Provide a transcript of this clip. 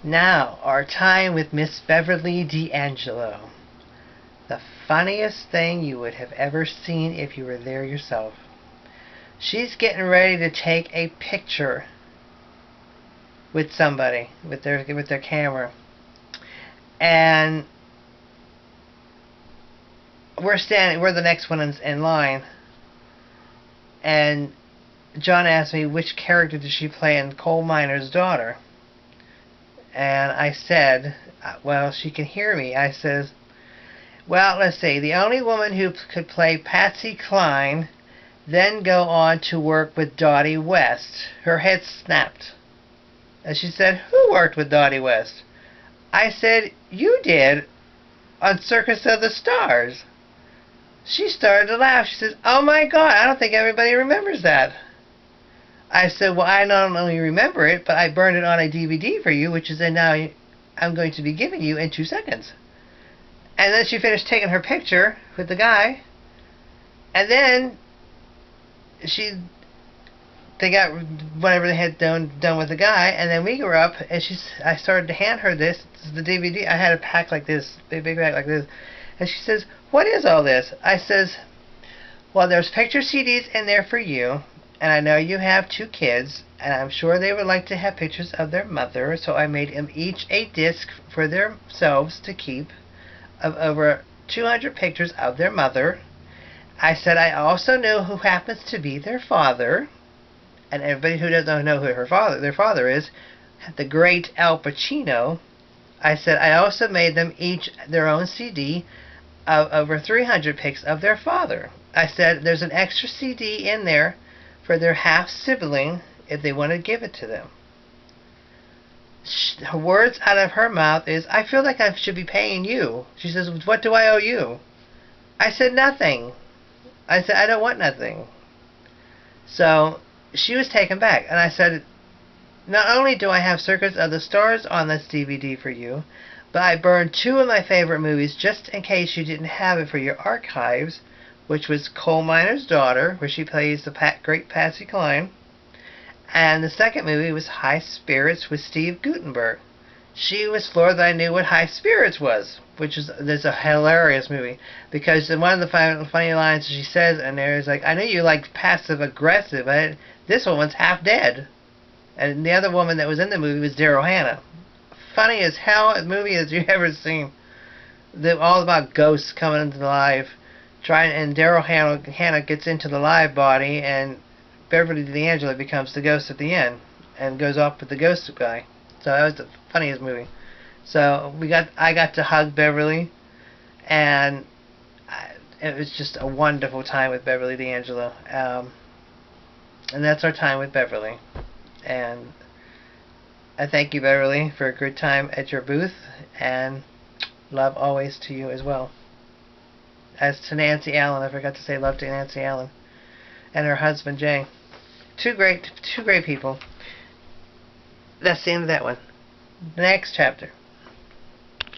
Now, our time with Miss Beverly D'Angelo. The funniest thing you would have ever seen if you were there yourself. She's getting ready to take a picture with somebody with their camera, and we're the next one in line, and John asked me which character did she play in Coal Miner's Daughter, and I said, well, she can hear me. I says, well, let's see, the only woman who could play Patsy Cline, then go on to work with Dottie West. Her head snapped. And she said, who worked with Dottie West? I said, you did, on Circus of the Stars. She started to laugh. She says, oh my God, I don't think everybody remembers that. I said, well, I not only remember it, but I burned it on a DVD for you, which is now I'm going to be giving you in 2 seconds. And then she finished taking her picture with the guy, and then they got whatever they had done with the guy, and then we were up, and I started to hand her this. This is the DVD. I had a pack like this, big pack like this, and she says, what is all this? I says, well, there's picture CDs in there for you, and I know you have 2 kids, and I'm sure they would like to have pictures of their mother, so I made them each a disc for themselves to keep of over 200 pictures of their mother. I said I also know who happens to be their father, and everybody who doesn't know who their father is, the great Al Pacino. I said I also made them each their own CD of over 300 pics of their father. I said there's an extra CD in there for their half-sibling if they want to give it to them. Her words out of her mouth is, I feel like I should be paying you. She says, what do I owe you? I said, nothing. I said, I don't want nothing. So she was taken back, and I said, not only do I have Circus of the Stars on this DVD for you, but I burned 2 of my favorite movies just in case you didn't have it for your archives, which was Coal Miner's Daughter, where she plays the great Patsy Cline, and the second movie was High Spirits with Steve Guttenberg. She was floored that I knew what High Spirits was, which is a hilarious movie, because in one of the funny lines she says in there is like, I know you like passive aggressive, but this woman's half dead. And the other woman that was in the movie was Daryl Hannah. Funny as hell a movie as you've ever seen. All about ghosts coming into life, and Daryl Hannah gets into the live body, and Beverly D'Angelo becomes the ghost at the end and goes off with the ghost guy. So that was the funniest movie. So I got to hug Beverly, and it was just a wonderful time with Beverly D'Angelo. And that's our time with Beverly. And I thank you, Beverly, for a good time at your booth, and love always to you as well. As to Nancy Allen, I forgot to say love to Nancy Allen and her husband Jay. Two great people. That's the end of that one. The next chapter.